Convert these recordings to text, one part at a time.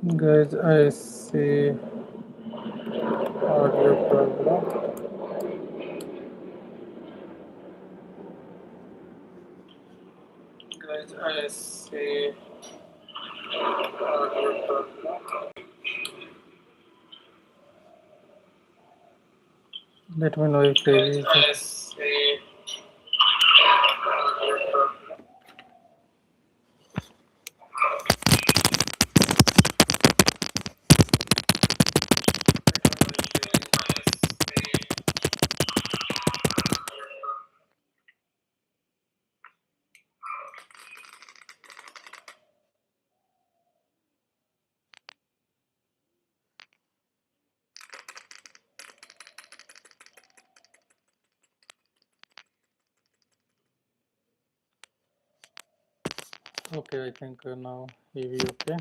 Guys, I see audio problem. Guys, I see audio problem. Let me know if there is. I see audio problem. Okay, I think now EV okay.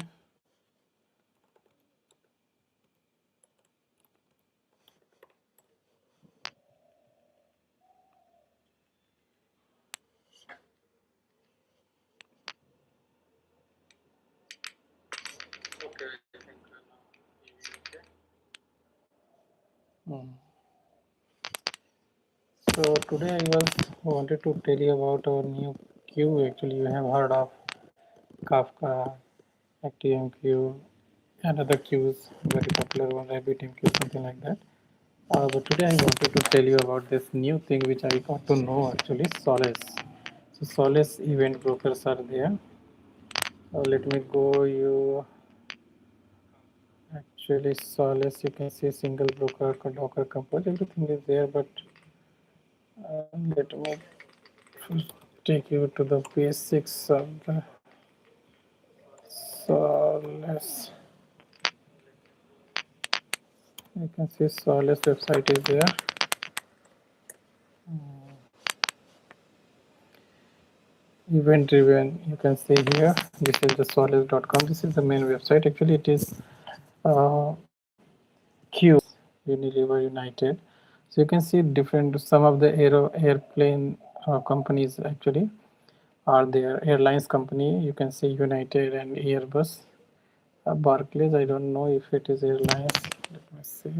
Okay, I think now EV okay. So today I was wanted to tell you about our new queue. Actually, you have heard of Kafka, ActiveMQ, and other queues, very popular one, RabbitMQ, something like that. But today I wanted to tell you about this new thing which I got to know actually, Solace. So Solace event brokers are there. Let me go you actually Solace. You can see single broker, Docker compose, everything is there. But let me first take you to the basics of the Solace. You can see Solace website is there. Event driven, you can see here. This is the solace.com. This is the main website. Actually, it is Q Unilever United. So you can see different. Some of the airplane companies actually are there. Airlines company. You can see United and Airbus. Barclays. I don't know if it is airlines. Let me see.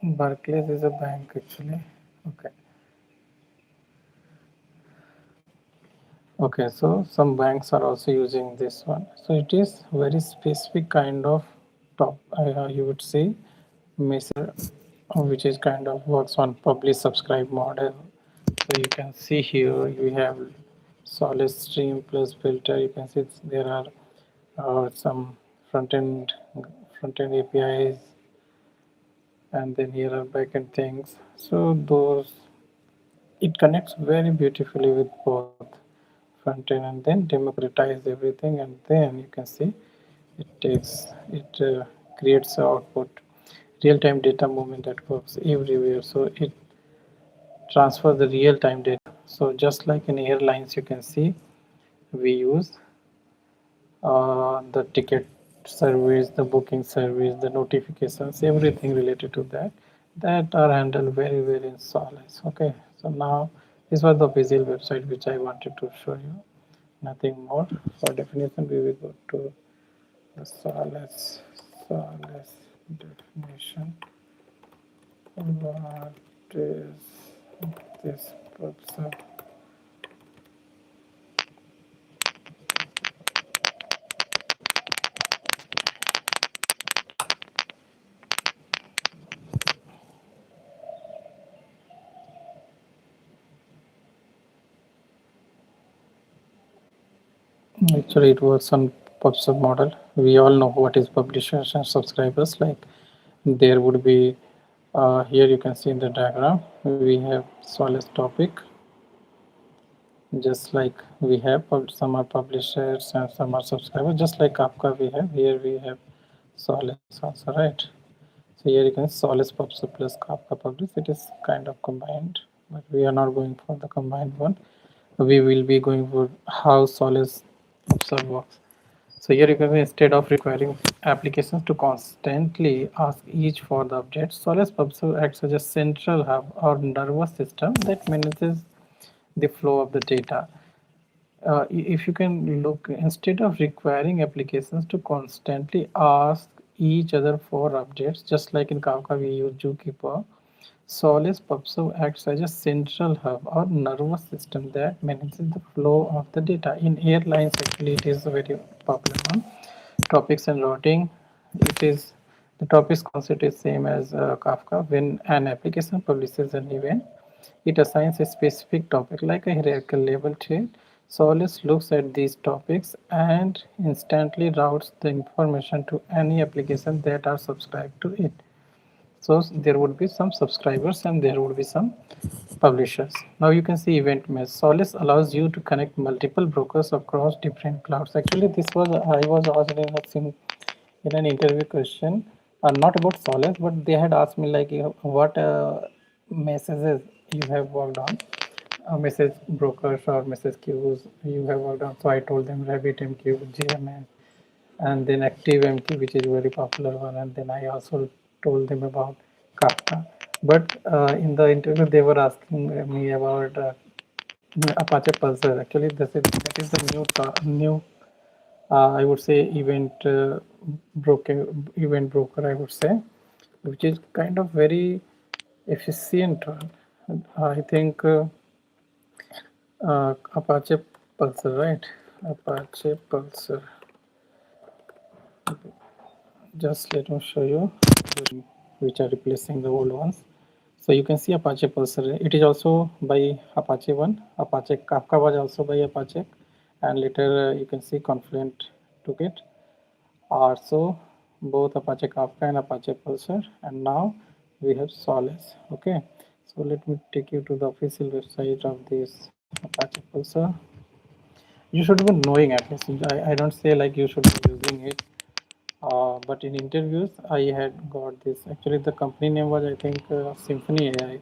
Barclays is a bank actually. Okay. Okay, so some banks are also using this one. So it is very specific kind of top, you would say, measure, which is kind of works on publish subscribe model. So you can see here you have solid stream plus filter. You can see there are some front end APIs, and then here are backend things. So those it connects very beautifully with both front end and then democratize everything, and then you can see it takes it creates output real-time data movement that works everywhere. So it transfers the real-time data. So just like in airlines, you can see we use the ticket service, the booking service, the notifications, everything related to that are handled very well in Solace. Okay, so now this was the visual website which I wanted to show you. Nothing more. For definition, we will go to the Solace definition. What is this PubSub? Actually, it works on PubSub model. We all know what is publishers and subscribers. Like there would be here you can see in the diagram we have Solace topic, just like we have some are publishers and some are subscribers. Just like Kafka we have here, we have Solace also, right? So here you can Solace PubSub plus Kafka publish. It is kind of combined, but we are not going for the combined one. We will be going for how Solace PubSub works. So here you can see, instead of requiring applications to constantly ask each for the updates, Solace PubSub acts as a central hub or nervous system that manages the flow of the data. If you can look, instead of requiring applications to constantly ask each other for updates, just like in Kafka we use Zookeeper, Solace PubSub acts as a central hub or nervous system that manages the flow of the data. In airlines, actually, it is a very popular one. Topics and routing. It is the topics concept is same as Kafka. When an application publishes an event, it assigns a specific topic like a hierarchical label tree. Solace looks at these topics and instantly routes the information to any application that are subscribed to it. So there would be some subscribers and there would be some publishers. Now you can see event mesh. Solace allows you to connect multiple brokers across different clouds. Actually, this was I was asked in an interview question, not about Solace, but they had asked me like, what messages you have worked on, message brokers or message queues you have worked on. So I told them RabbitMQ, JMS, and then ActiveMQ, which is a very popular one, and then I also told them about Kafka. But in the interview, they were asking me about Apache Pulsar. Actually, that is the new I would say event broker, I would say, which is kind of very efficient one. I think Apache Pulsar, right? Apache Pulsar. Just let me show you which are replacing the old ones. So you can see Apache Pulsar. It is also by Apache one. Apache Kafka was also by Apache, and later you can see Confluent took it. Also, both Apache Kafka and Apache Pulsar, and now we have Solace. Okay, so let me take you to the official website of this Apache Pulsar. You should be knowing at least. I don't say like you should be using it, but in interviews I had got this. Actually, the company name was, I think, Symphony AI.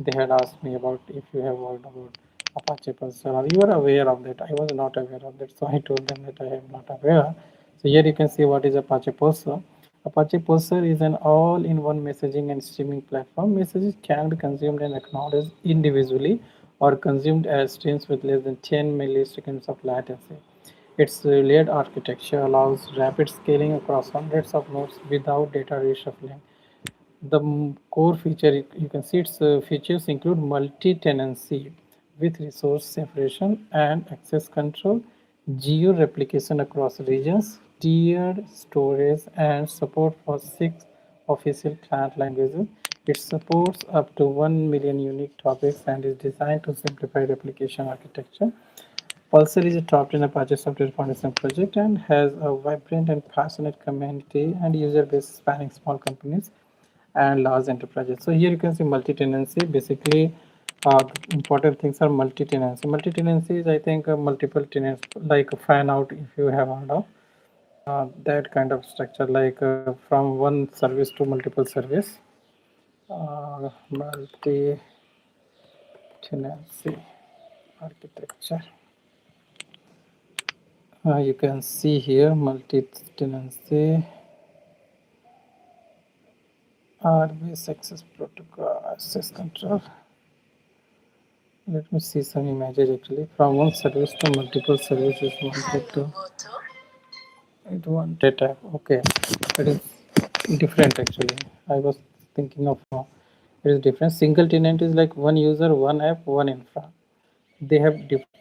They had asked me about if you have worked about Apache Pulsar or you are aware of that. I was not aware of that, so I told them that I am not aware. So here you can see what is Apache Pulsar. Apache Pulsar is an all-in-one messaging and streaming platform. Messages can be consumed and acknowledged individually or consumed as streams with less than 10 milliseconds of latency. Its layered architecture allows rapid scaling across hundreds of nodes without data reshuffling. The core feature, you can see its features include multi-tenancy with resource separation and access control, geo-replication across regions, tiered storage, and support for 6 official client languages. It supports up to 1 million unique topics and is designed to simplify replication architecture. Pulsar is a top 10 Apache Software Foundation project and has a vibrant and passionate community and user base spanning small companies and large enterprises. So here you can see multi-tenancy. Basically, the important things are multi-tenancy. Multi-tenancy is, I think, multiple tenants, like a fan out, if you have heard of that kind of structure, like from one service to multiple service. Multi-tenancy architecture. You can see here multi-tenancy RBS access protocol access control. Let me see some images. Actually, from one service to multiple services wanted to it wanted data. Okay, it is different actually. I was thinking of it is different. Single tenant is like one user, one app, one infra. They have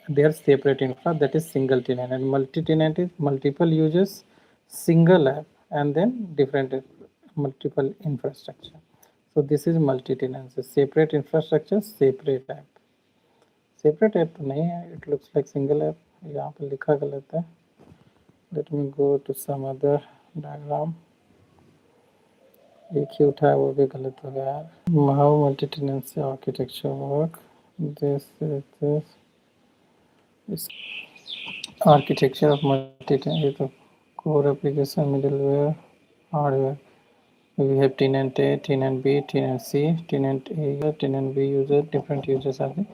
their separate infra, that is single tenant, and multi-tenant is multiple users, single app, and then different multiple infrastructure. So this is multi-tenancy, separate infrastructure, separate app. Separate app तो नहीं है, it looks like single app. यहाँ पर लिखा गलत है. Let me go to some other diagram. एक ही उठाया वो भी गलत हो गया. How multi-tenancy architecture work? This is this architecture of multi-tenant. तो core application, middleware, hardware. We have tenant A, tenant B, tenant C, tenant A user, tenant B user. Different users are there.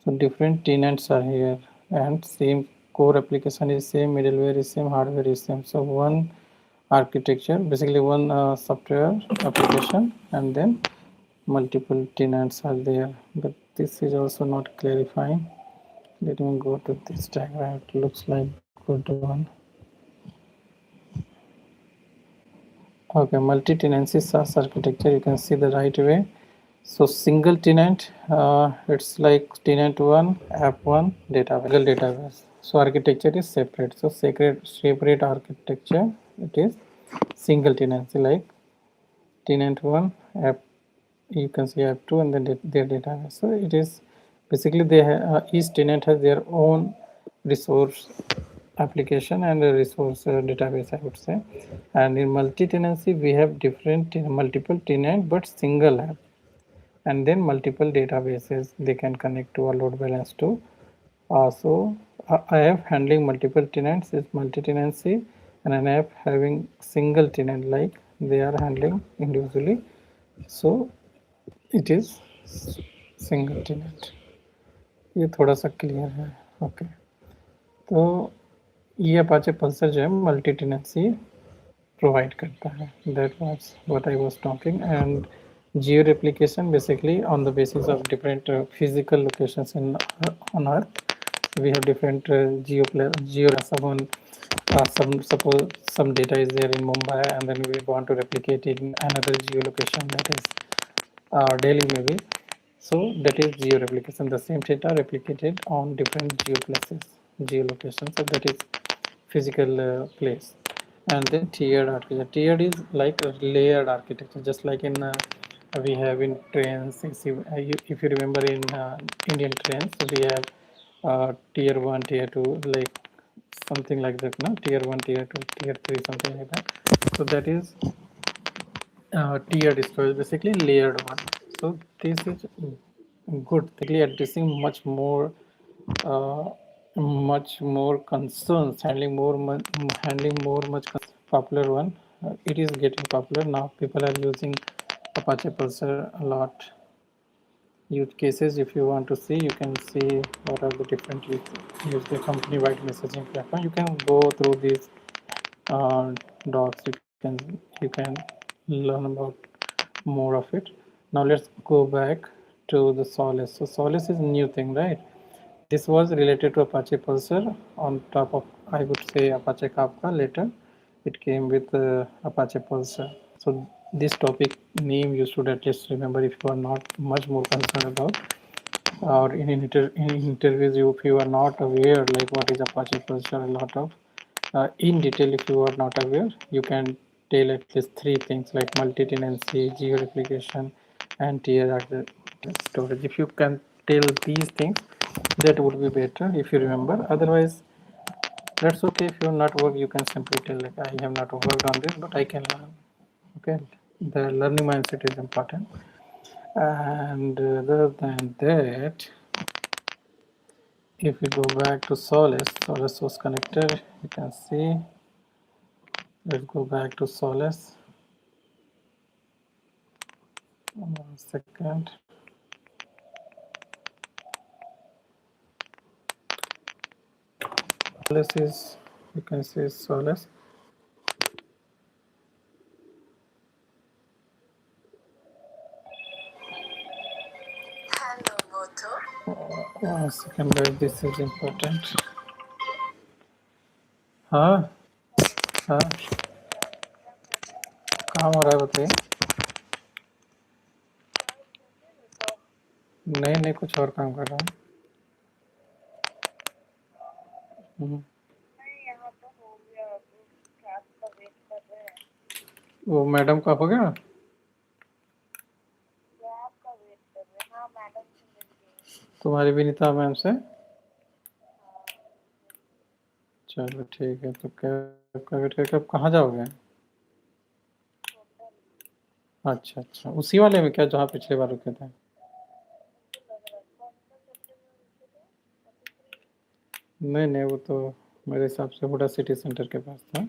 So different tenants are here and same core application is same, middleware is same, hardware is same. So one architecture, basically one software application, and then multiple tenants are there. But this is also not clarifying. Let me go to this diagram. It looks like good one. Okay, multi-tenancy SaaS architecture. You can see the right way. So single tenant, it's like tenant one, app one, database, single database. So architecture is separate. So separate architecture. It is single tenancy, like tenant one, app. You can see app two, and then their database. So it is basically each tenant has their own resource application and a resource database, I would say. And in multi-tenancy, we have different multiple tenant but single app, and then multiple databases they can connect to a load balance to. So I have handling multiple tenants is multi-tenancy, and an app having single tenant, like they are handling individually. So it is single tenant. ये थोड़ा सा clear है. Okay, तो ये Apache Pulsar जो है multi tenancy provide करता है. That was what I was talking. And geo replication, basically on the basis of different physical locations in on earth, we have different geo someone suppose some data is there in Mumbai, and then we want to replicate it in another geolocation, that is Delhi maybe. So that is geo replication, the same data replicated on different geolocations. So that is physical place. And then tiered architecture. Tiered is like a layered architecture, just like in we have in trains. If you remember in Indian trains, we have tier 1, tier 2, like something like that, no? Tier 1, tier 2, tier 3, something like that. So that is tiered storage, basically layered one. So this is good, basically addressing uh, much more concerns, handling more much popular one. It is getting popular now. People are using Apache Pulsar a lot. Use cases, if you want to see, you can see what are the different use the company wide messaging platform. You can go through these docs. You can learn about more of it. Now let's go back to the Solace. So Solace is a new thing, right? This was related to Apache Pulsar on top of, I would say, Apache Kafka. Later it came with Apache Pulsar. So this topic name you should at least remember if you are not much more concerned about, or in interviews, if you are not aware like what is Apache Pulsar, a lot of in detail, if you are not aware, you can tell at least three things like multi-tenancy, geo-replication, and tier storage. If you can tell these things, that would be better if you remember. Otherwise, that's okay. If you are not work, you can simply tell like I have not worked on this, but I can learn. Okay, the learning mindset is important. And other than that, if we go back to Solace source connector, you can see. Let's go back to Solace. 1 second. Solace is, you can see Solace. Hello, Moto. 1 second, guys, this is important. हाँ हाँ, काम हो रहा है बताइए. नहीं नहीं, कुछ और काम कर रहा हूँ. वो मैडम का हो गया. तुम्हारी विनीता मैम से. चलो ठीक है, तो कैब का वेट करके अब कहाँ जाओगे? अच्छा अच्छा, उसी वाले में क्या जहाँ पिछले बार रुके थे? नहीं नहीं, वो तो मेरे हिसाब से हुडा सिटी सेंटर के पास था.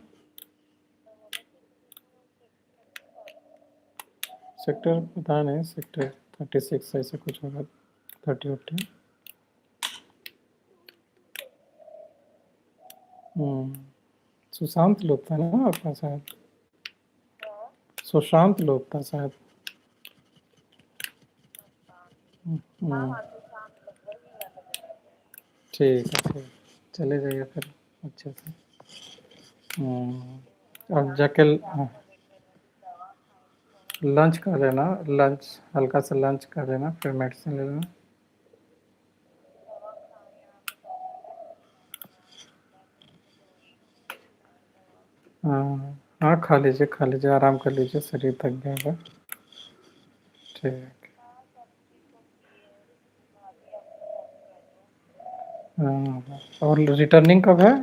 सेक्टर पता नहीं, सेक्टर 36 ऐसे कुछ होगा, 30 40. सुशांत लोग था ना आपका शायद, सुशांत लोग था शायद। हम्म, ठीक है ठीक, चले जाइए फिर अच्छे से। अब जाके लंच कर लेना, लंच हल्का सा लंच कर लेना, फिर मेडिसिन ले लेना। हाँ हाँ, खा लीजिए, आराम कर लीजिए, शरीर थक गया होगा। ठीक। हाँ, और रिटर्निंग कब है?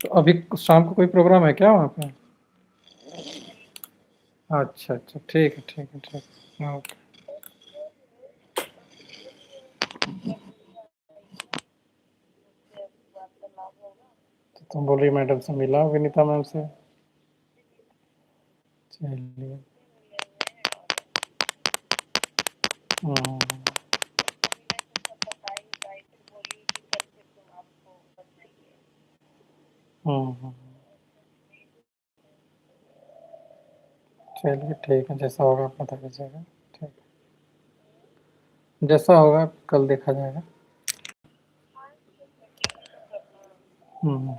तो अभी शाम को कोई प्रोग्राम है क्या वहाँ पे? अच्छा अच्छा, ठीक है ठीक है ठीक है, ओके। तो तुम बोल रही मैडम से मिला हो, विनीता मैम से? चलिए। हम्म, हम्म, चलिए ठीक है, जैसा होगा आप बता दीजिएगा। ठीक है, जैसा होगा कल देखा जाएगा। हम्म,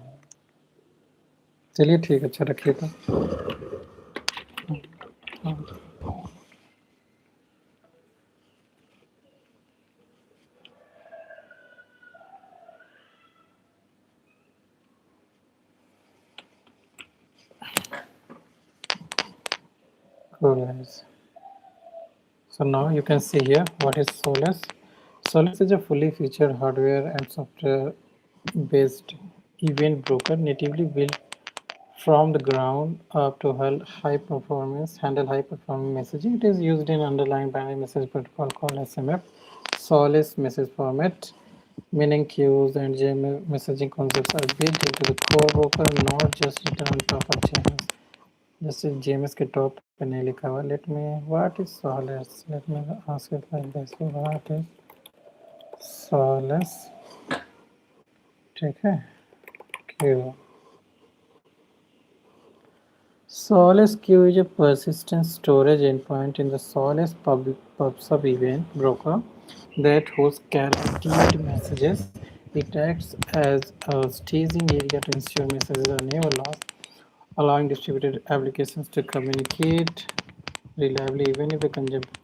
चलिए ठीक है, अच्छा रखिए तो। Cool guys. So now you can see here what is Solace. Solace is a fully featured hardware and software based event broker natively built from the ground up to handle high performance messaging. It is used in underlying binary message protocol called SMF, Solace message format, meaning queues and JML messaging concepts are built into the core broker, not just written on top of channels. जैसे JMS के top पे नहीं लिखा हुआ, let me what is solace, let me ask it like this, what is solace, ठीक है, Q. Solace queue is a persistent storage endpoint in the Solace PubSub event broker that hosts guaranteed messages. It acts as a staging area to ensure messages are never lost, allowing distributed applications to communicate reliably even if the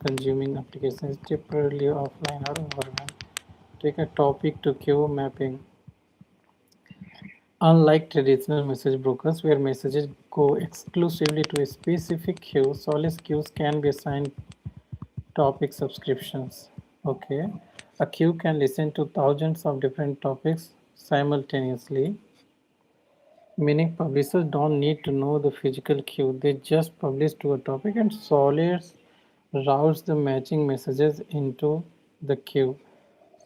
consuming application is temporarily offline or overwhelmed. Take a topic to queue mapping. Unlike traditional message brokers where messages go exclusively to a specific queue, Solace queues can be assigned topic subscriptions. Okay, a queue can listen to thousands of different topics simultaneously, meaning publishers don't need to know the physical queue, they just publish to a topic and Solace routes the matching messages into the queue.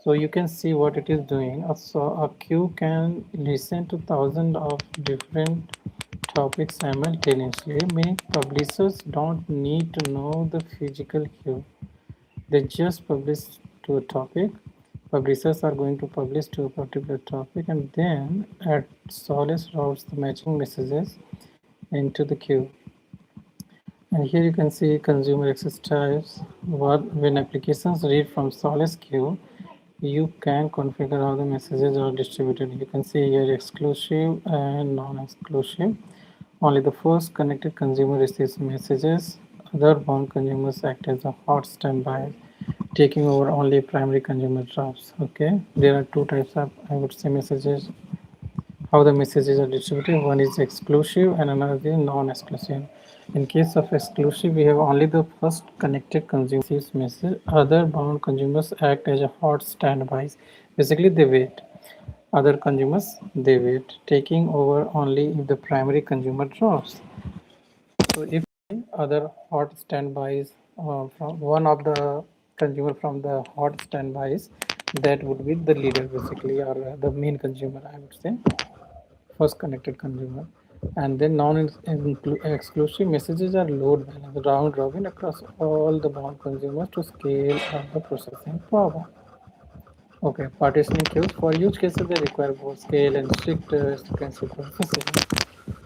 So you can see what it is doing. So a queue can listen to thousands of different topics simultaneously, meaning publishers don't need to know the physical queue. They just publish to a topic. Publishers are going to publish to a particular topic and then at Solace routes the matching messages into the queue. And here you can see consumer access types. When applications read from Solace queue, you can configure how the messages are distributed. You can see here exclusive and non-exclusive. Only the first connected consumer receives messages. Other bound consumers act as a hot standby, taking over only primary consumer drafts. Okay, there are two types of, I would say, messages, how the messages are distributed. One is exclusive and another is non-exclusive. In case of exclusive, we have only the first connected consumer receives message. Other bound consumers act as a hot standbys. Basically, they wait. Other consumers, they wait, taking over only if the primary consumer drops. So if other hot standbys from one of the consumer from the hot standbys, that would be the leader basically, or the main consumer, I would say, first connected consumer. And then non-exclusive messages are load balanced round robin across all the bound consumers to scale up the processing power. Okay, partitioning queues for use cases they require both scale and strict sequential processing.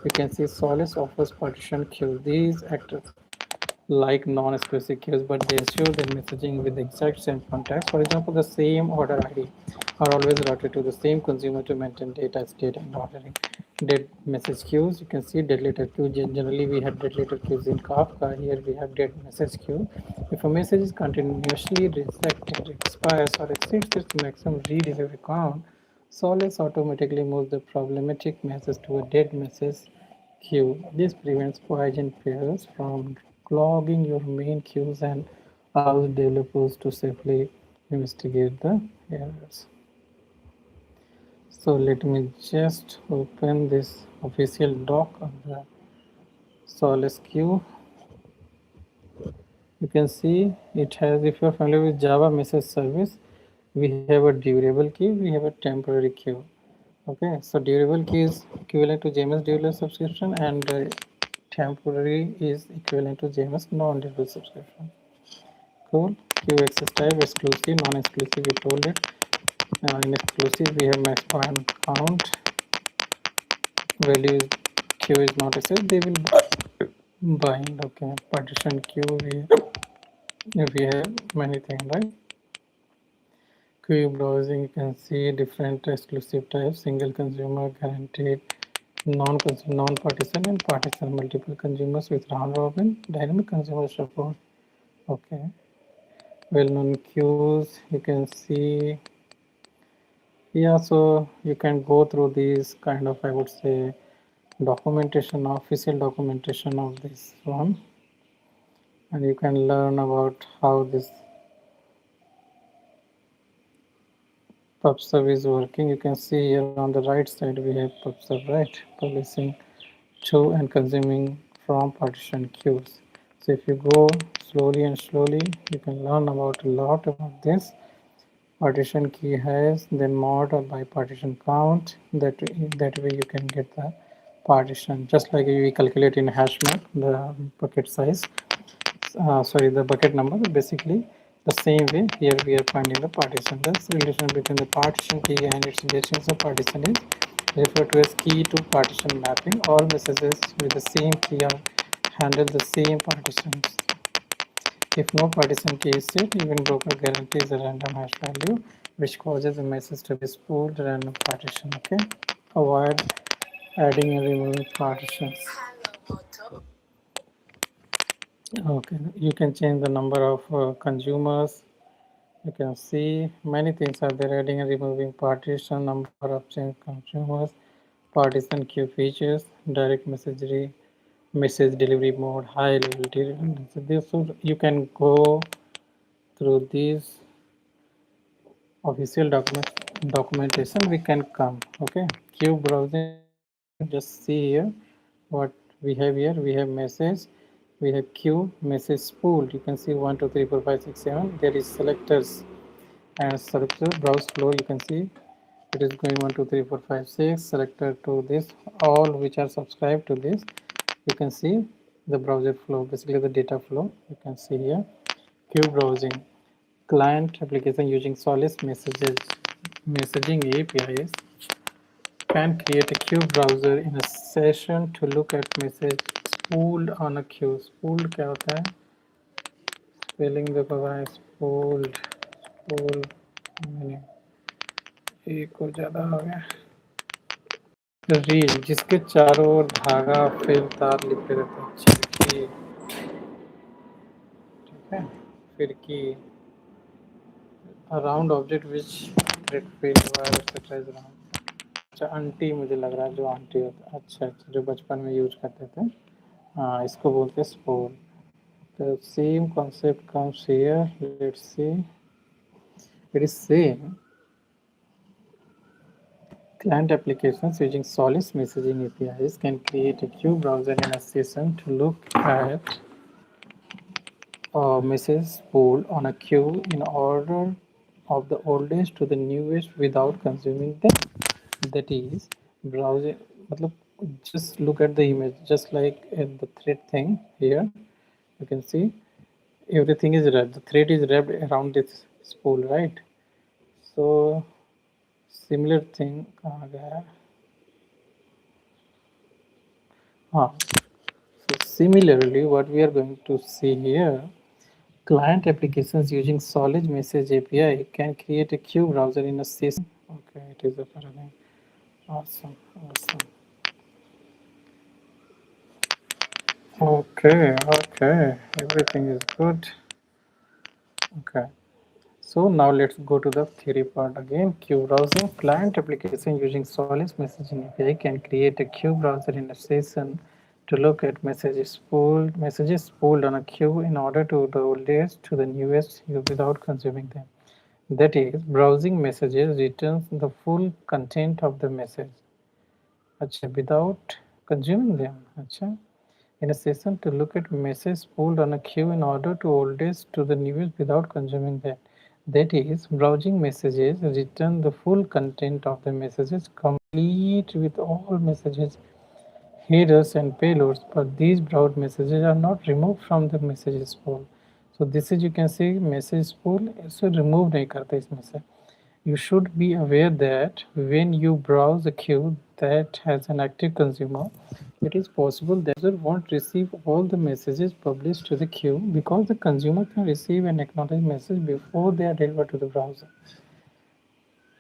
You can see Solace offers partition queues. These act like non-exclusive queues, but they ensure that messaging with the exact same context. For example, the same order ID are always routed to the same consumer to maintain data state and ordering. Dead message queues, you can see dead letter queue. Generally, we have dead letter queues in Kafka. Here we have dead message queue. If a message is continuously rejected, expires, or exceeds its maximum redelivery count, Solace automatically moves the problematic message to a dead message queue. This prevents poison pairs from clogging your main queues and allows developers to safely investigate the errors. So let me just open this official doc of the Solace queue. You can see it has, if you're familiar with Java message service, we have a durable queue, we have a temporary queue. Okay, so durable key is equivalent to JMS durable subscription, and temporary is equivalent to JMS non-durable subscription. Cool. Queue access type exclusive, non-exclusive. We told it. In exclusive, we have max point count. Value queue is not accessed. They will bind. Okay. Partition queue. We have many things, right? Queue browsing. You can see different exclusive types: single consumer, guaranteed, non-partisan, and partisan. Multiple consumers with round robin, dynamic consumer support. Okay. Well-known queues. You can see. Yeah, so you can go through these kind of, I would say, documentation, official documentation of this one, and you can learn about how this PubSub is working. You can see here on the right side we have PubSub, right? Publishing to and consuming from partition queues. So if you go slowly and slowly, you can learn about a lot about this. Partition key has then mod or by partition count. That way you can get the partition, just like we calculate in hash map the bucket size. Sorry, the bucket number. Basically, the same way here we are finding the partition. Thus, relation between the partition key and its distance of partition is referred to as key to partition mapping. All messages with the same key are handle the same partitions. If no partition key is set, even broker guarantees a random hash value, which causes the message to be spooled random partition. Okay, avoid adding and removing partitions. Okay, you can change the number of consumers. You can see many things are there: adding and removing partition, number of change consumers, partition queue features, direct message delivery mode, high level redundancy. This, so you can go through these official documentation. We can come. Okay, queue browsing. Just see here what we have here. We have message, we have queue, message spooled. You can see 1 2 3 4 5 6 7. There is selectors and selector browse flow. You can see it is going 1 2 3 4 5 6 selector to this, all which are subscribed to this. You can see the browser flow, basically the data flow. You can see here queue browsing. Client application using Solace messaging APIs can create a queue browser in a session to look at message spooled on a queue. Spooled क्या होता है? Spelling देखो भाई, spooled, spool meaning एक को ज़्यादा हो गया. रील जिसके चारों ओर धागा फिर तार लिपटे रहते हैं. छिड़की, ठीक है. फिरकी, a round object which thread field wire etc is round. अच्छा आंटी मुझे लग रहा है जो आंटी होता है. अच्छा अच्छा जो बचपन में यूज करते थे. हाँ इसको बोलते हैं स्पोल. The same concept comes here. Let's see. It is same. Client applications using Solace messaging APIs can create a queue browser in a session to look at a message spool on a queue in order of the oldest to the newest without consuming them. That is, browser. मतलब just look at the image, just like in the thread thing here. You can see everything is wrapped. The thread is wrapped around this spool, right? So similar thing कहाँ गया है? हाँ. So similarly, what we are going to see here, client applications using Solid Message API can create a queue browser in a session. Okay, it is a paradigm. Awesome, awesome. Okay, okay, everything is good. Okay, so now let's go to the theory part again. Queue browsing. Client application using Solace messaging API can create a queue browser in a session to look at messages pooled on a queue in order to the oldest to the newest without consuming them. That is, browsing messages returns the full content of the message. अच्छा, without consuming them. अच्छा. In a session to look at messages pulled on a queue in order to oldest to the newest without consuming them. That is, browsing messages return the full content of the messages complete with all messages, headers and payloads, but these browsed messages are not removed from the messages pool. So this is, you can see, message pool इसे remove नहीं करता इसमें से. You should be aware that when you browse a queue that has an active consumer, it is possible that the user won't receive all the messages published to the queue because the consumer can receive an acknowledged message before they are delivered to the browser.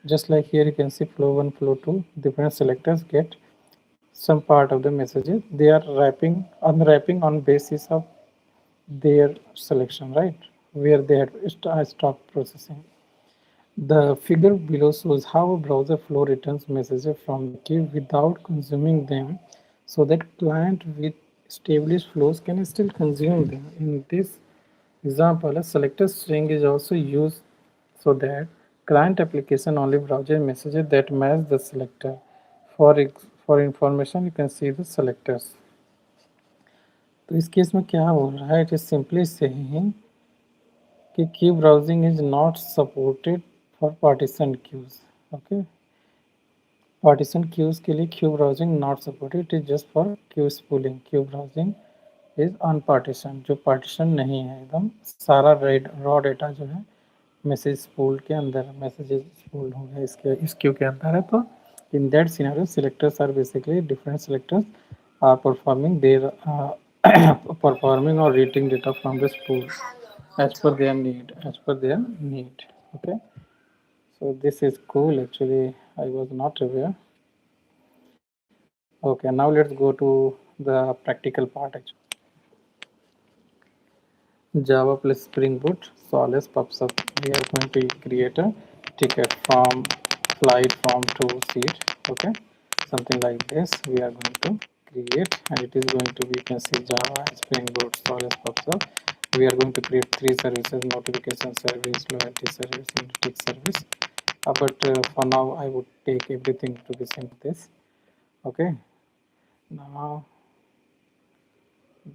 Just like here you can see flow 1, flow 2, different selectors get some part of the messages. They are unwrapping on basis of their selection, right? Where they had stopped processing. The figure below shows how a browser flow returns messages from the queue without consuming them so that client with established flows can still consume them. In this example, a selector string is also used so that client application only browses messages that match the selector. For information, you can see the selectors. तो इस case में क्या हो रहा है? It is simply saying कि queue browsing is not supported for partition queues. Okay, partition queues के लिए queue browsing not supported. It is just for queue spooling. Queue browsing is unpartitioned, जो partition नहीं है, एकदम सारा raw data जो है मैसेज स्पूल के अंदर, मैसेजेस स्पूल हो गया इसके इस क्यू के अंदर है. तो in that scenario, selectors are basically different selectors are performing their performing or reading data from the spool as per their need. Okay, so this is cool. Actually, I was not aware. Okay, now let's go to the practical part. Actually, Java plus Spring Boot, Solace, PubSub. We are going to create a ticket from flight from to seat. Okay, something like this we are going to create, and it is going to be, you can see, Java, Spring Boot, Solace, PubSub. We are going to create three services: notification service, loyalty service, and tick service. But for now, I would take everything to be simple. This. Okay. Now,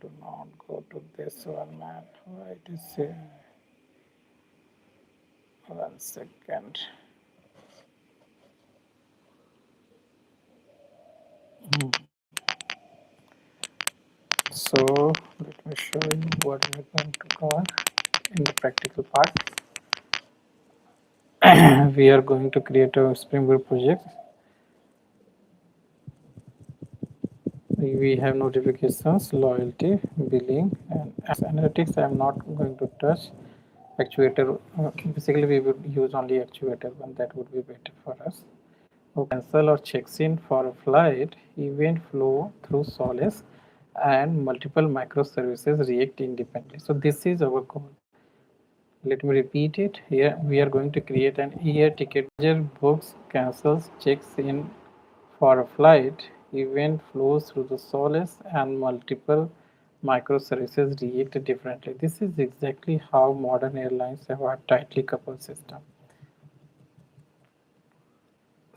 do not go to this one, man. Right? Is 1 second. So let me show you what we are going to cover in the practical part. We are going to create a Spring Boot project. We have notifications, loyalty, billing, and analytics. I am not going to touch. Actuator, basically we would use only actuator one, that would be better for us. Cancel or checks in for a flight, event flow through Solace, and multiple microservices react independently. So this is our goal. Let me repeat it. Here we are going to create an air ticket. Books, cancels, checks in for a flight, event flows through the Solace, and multiple microservices react differently. This is exactly how modern airlines have a tightly coupled system.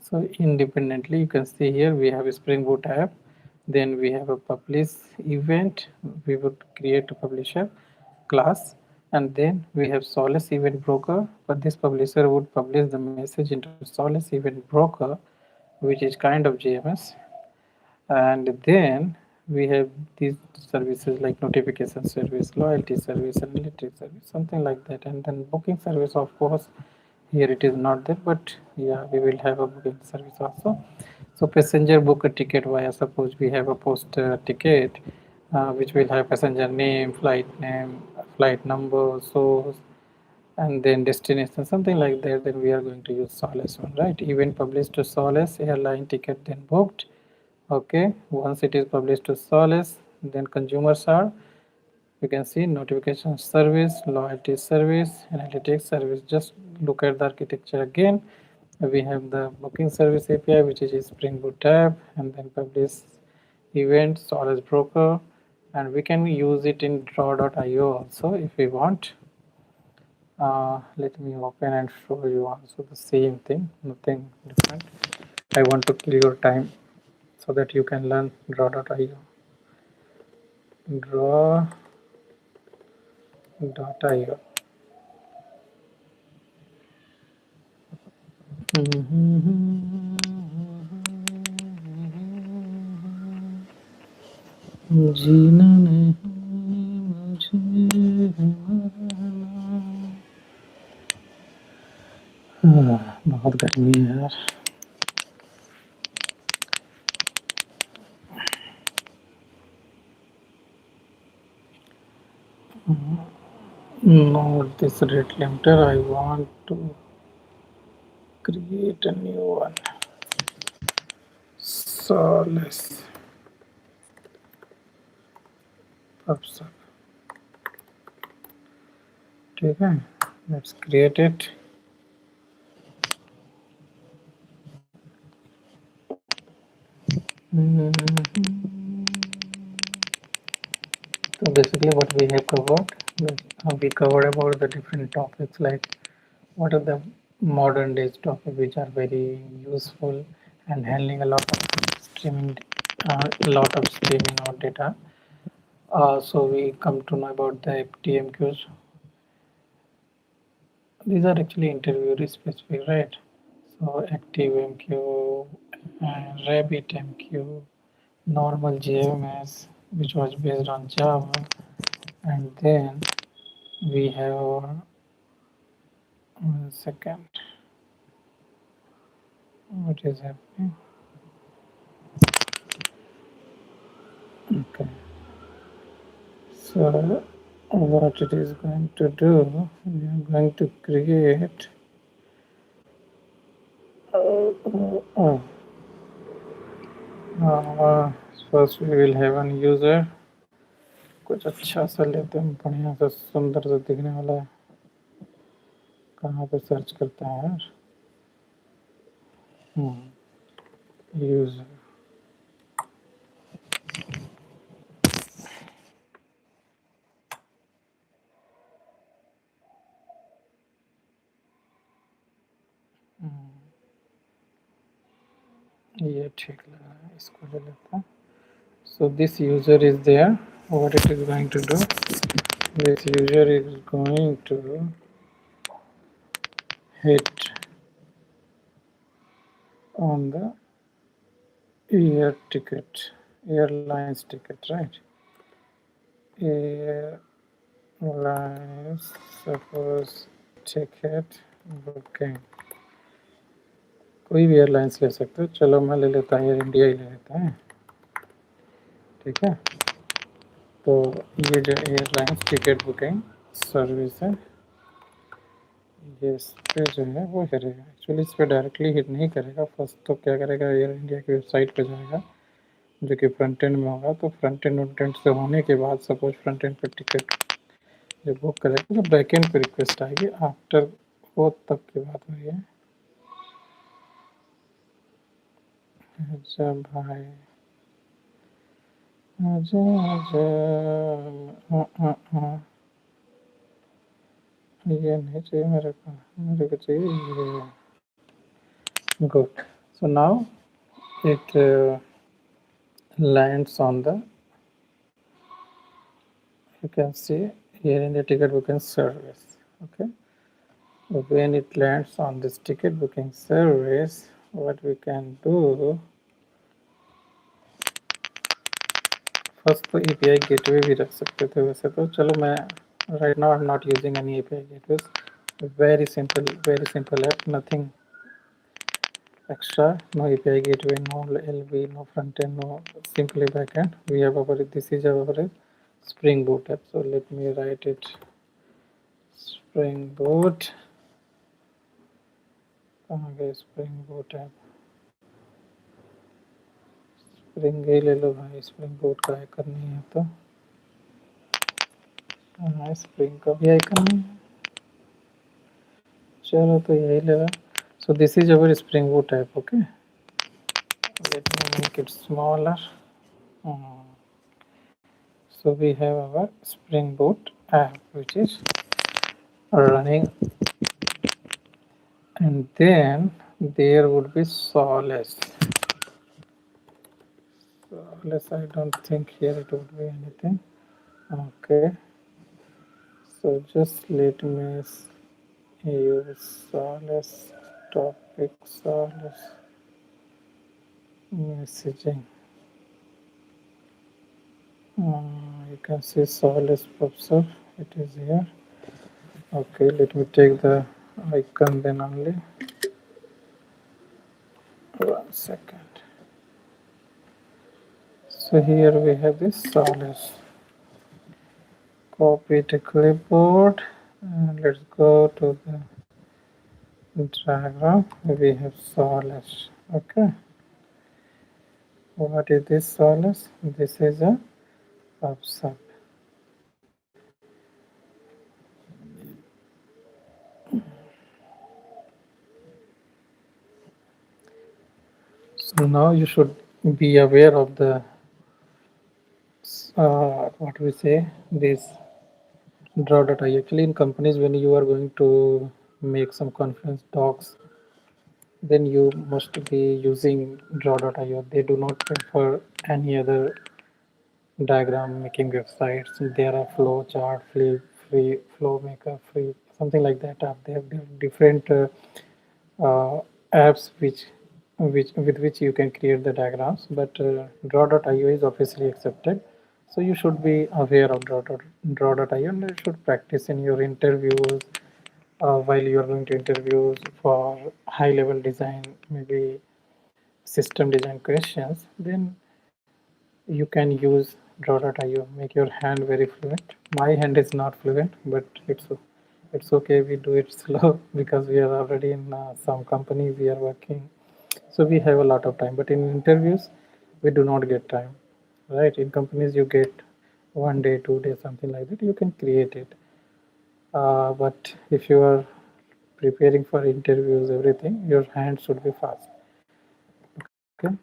So independently, you can see here we have a Spring Boot app, then we have a publish event. We would create a publisher class, and then we have Solace event broker, but this publisher would publish the message into Solace event broker, which is kind of JMS. And then we have these services like notification service, loyalty service, analytics service, something like that. And then booking service, of course, Here it is not there, but yeah, we will have a booking service also. So passenger book a ticket via, suppose we have a post ticket which will have passenger name, flight number, source, and then destination, something like that. Then we are going to use Solace one, right? Event published to Solace, airline ticket then booked. Okay, once it is published to Solace, then consumers are, you can see notification service, loyalty service, analytics service. Just look at the architecture again. We have the booking service API, which is a SpringBoot tab, and then publish event, Solace broker, and we can use it in draw.io also if we want. Let me open and show you also the same thing, nothing different. I want to kill your time so that you can learn draw.io. Draw.io. जीना नहीं मुझे बहुत गर्मी है यार. Not this rate limiter. I want to create a new one. Solace. PubSub. ठीक है. Let's create it. So basically what we have covered, we covered about the different topics, like what are the modern days topics which are very useful and handling a lot of streaming, of data. So we come to know about the TMQs. These are actually interview specific, right? So active MQ, rabbit MQ, normal JMS, which was based on Java, and then we have one second, what is happening? Okay, so what it is going to do, we are going to create first we will have an user. कुछ अच्छा सा लेते हैं, बढ़िया सा सुंदर सा दिखने वाला है. कहाँ पे सर्च करते हैं यार? यूजर. ये ठीक लग रहा है, इसको ले लेता हूँ. So this user is there. What it is going to do? This user is going to hit on the airlines ticket, right? Airlines, suppose ticket booking. कोई भी एयरलाइंस ले सकते हो. चलो मैं ले लेता हूँ, एयर इंडिया ही ले लेता है. ठीक है. तो ये जो एयरलाइंस टिकट बुकिंग सर्विस है, ये इस पे जो है वो करेगा. एक्चुअली इस पर डायरेक्टली हिट नहीं करेगा. फर्स्ट तो क्या करेगा, एयर इंडिया की वेबसाइट पे जाएगा जो कि फ्रंट एंड में होगा. तो फ्रंट एंड से होने के बाद सपोज फ्रंट एंड पे टिकट जब बुक करेगा तो बैक एंड पे रिक्वेस्ट आएगी. आफ्टर वो तब की बात हुई है. अच्छा भाई, आजा आजा. ये नहीं चाहिए मेरे को चाहिए ये. Good. So now it lands on the, you can see here in the ticket booking service. Okay. So when it lands on this ticket booking service, what we can do, first तो API gateway भी रख सकते थे वैसे तो. चलो मैं right now I'm not using any API gateways. Very simple app, nothing extra, no API gateway, no LV, no front end, no simply backend. We have our, this is our Spring Boot app. So let me write it, Spring Boot. Okay, Spring Boot app. Spring ही ले लो भाई, spring boat का icon नहीं है तो हाँ spring का भी आइकन नहीं है, चलो तो यही लेगा. So this is our Spring Boot app. Okay, let me make it smaller. So we have our Spring Boot app which is running, and then there would be Solace. Solace, I don't think here it would be anything. Okay, so just let me use Solace topic, Solace messaging. You can see Solace PubSub, it is here. Okay, let me take the icon then only. 1 second. So here we have this Solace. Copy to clipboard and let's go to the diagram. We have Solace. Okay. What is this Solace? This is a PubSub. So now you should be aware of the what we say, this draw data. Actually in companies, when you are going to make some conference talks, then you must be using draw.io. They do not prefer any other diagram making websites. There are flow chart, free flow maker, free something like that app. They have different apps which with which you can create the diagrams, but draw.io is officially accepted. So you should be aware of draw.io, and you should practice in your interviews, while you are going to interviews for high level design, maybe system design questions. Then you can use draw.io, make your hand very fluent. My hand is not fluent, but it's okay, we do it slow because we are already in some company we are working, so we have a lot of time. But in interviews we do not get time, right? In companies you get 1 day, 2 days, something like that, you can create it. But if you are preparing for interviews, everything, your hand should be fast. Okay,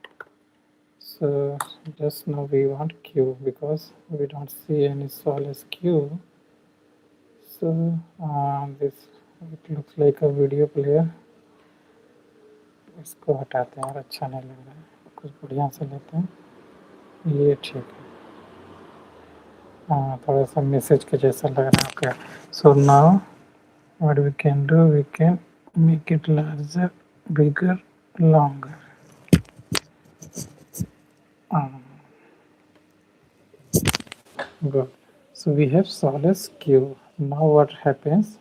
so just now we want queue because we don't see any Solace queue. So this, it looks like a video player. इसको हटाते हैं और अच्छा नहीं लग रहा है, कुछ बढ़िया से लेते हैं, ये ठीक है. हाँ थोड़ा सा मैसेज के जैसा लग रहा है. Okay, so now what we can do, we can make it larger, bigger, longer. Good. So we have Solace queue. Now what happens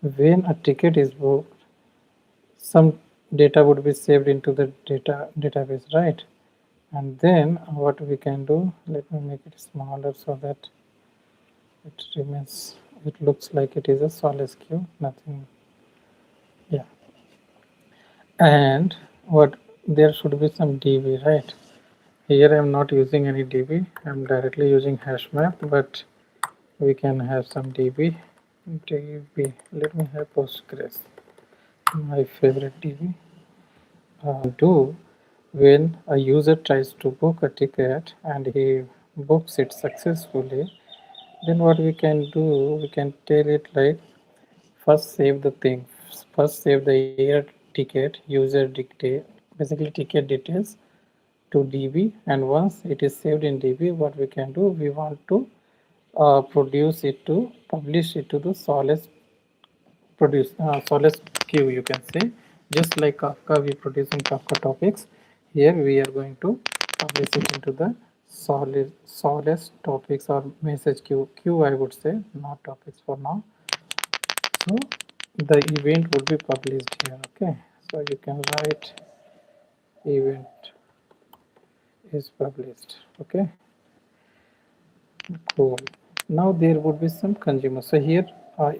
when a ticket is booked? Some data would be saved into the database, right? And then what we can do, let me make it smaller so that it remains, it looks like it is a Solace queue, nothing. Yeah. And what, there should be some DB, right? Here I am not using any DB, I am directly using HashMap, but we can have some DB. Let me have Postgres, my favorite DB. Do when a user tries to book a ticket and he books it successfully, then what we can do, we can tell it like, first save the thing, first save the air ticket user dictate, basically ticket details, to DB, and once it is saved in DB, what we can do, we want to produce it to publish it to the Solace Solace queue, you can say, just like Kafka we produce in Kafka topics. Here we are going to publish it into the Solace topics or message queue. I would say, not topics for now. So the event would be published here. Okay, so you can write event is published. Okay, cool. Now there would be some consumer. So here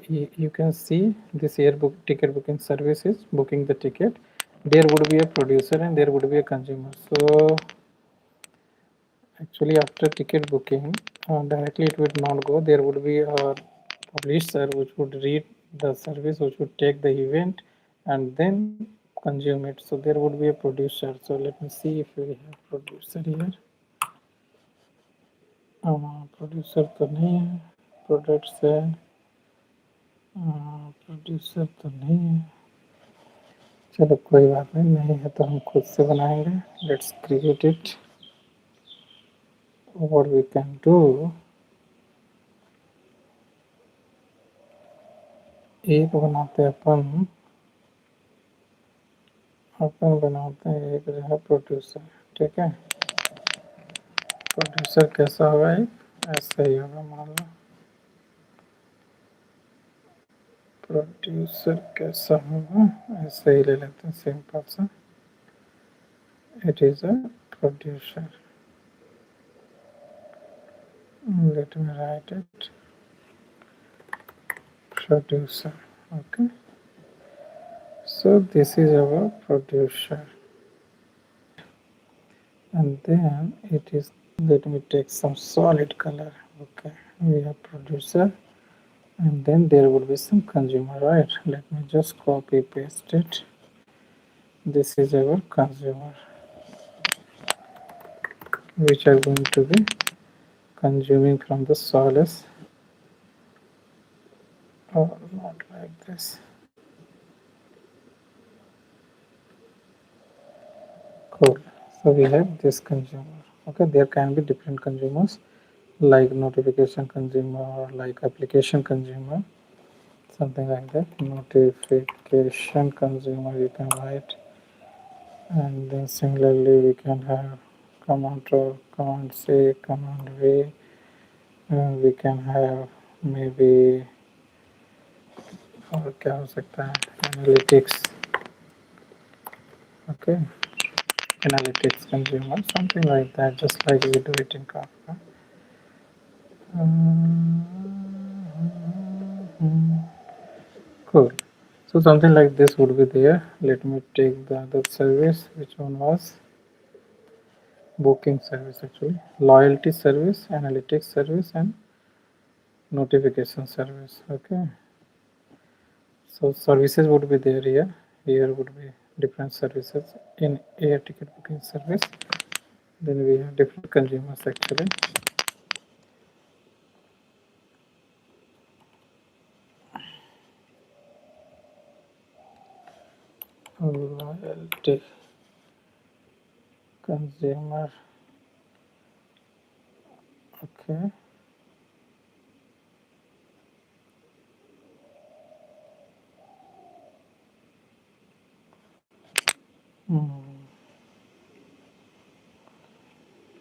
you can see this ticket booking service is booking the ticket. There would be a producer and there would be a consumer. So actually after ticket booking, directly it would not go. There would be a publisher which would read the service, which would take the event and then consume it. So there would be a producer. So let me see if we have producer here. Producer तो नहीं है, products है, producer तो नहीं है, चलो कोई बात नहीं, नहीं है तो हम खुद से बनाएंगे. Let's create it. What we can do, एक बनाते हैं अपन बनाते हैं एक जो है प्रोड्यूसर. ठीक है, प्रोड्यूसर कैसा होगा, एक ऐसा ही होगा. मान लो प्रोड्यूसर कैसा होगा, ऐसे ही ले लेते हैं सिंपल सा. It is a producer. Let me write it. Producer. Okay. So this is our producer. And then it is, let me take some solid color. Okay. We have producer. And then there would be some consumer, right? Let me just copy paste it. This is our consumer, which are going to be consuming from the Solace. Oh, not like this. Cool. So we have this consumer. Okay, there can be different consumers like notification consumer or like application consumer, something like that. Notification consumer you can write, and then similarly we can have command or command C, command V, and we can have maybe और क्या हो सकता है, analytics. Okay, analytics consumer, something like that, just like we do it in Kafka. Cool. So something like this would be there. Let me take the other service. Which one was booking service? Actually, loyalty service, analytics service, and notification service. Okay, so services would be there here. Here would be different services in air ticket booking service. Then we have different consumers actually. Loyalty consumer. Okay.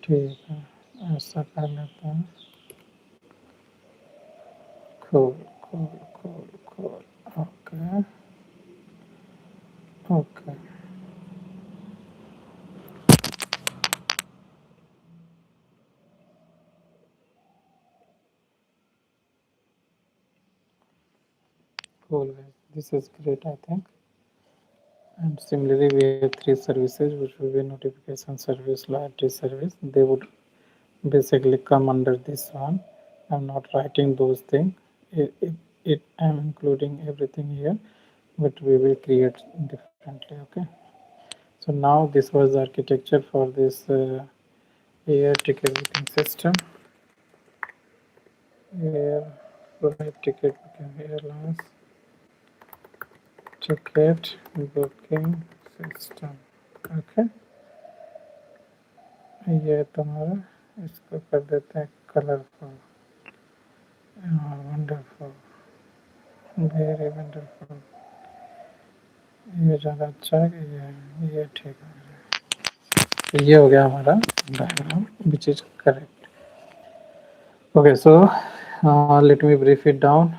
ठीक है, ऐसा कर लेते हैं. Cool, cool, cool, cool. Okay. Okay. Cool. This is great, I think. And similarly, we have three services, which will be notification service, loyalty service. They would basically come under this one. I'm not writing those things. I'm including everything here, but we will create differently. Okay. So now this was the architecture for this air ticket booking system. Air ticket booking airlines ticket booking system. Okay. ये तुम्हारा, इसको कर देते हैं colourful. Wonderful, very wonderful. ये ज़्यादा अच्छा है कि ये ठीक है. तो ये हो गया हमारा diagram, which is correct. Okay, so let me brief it down.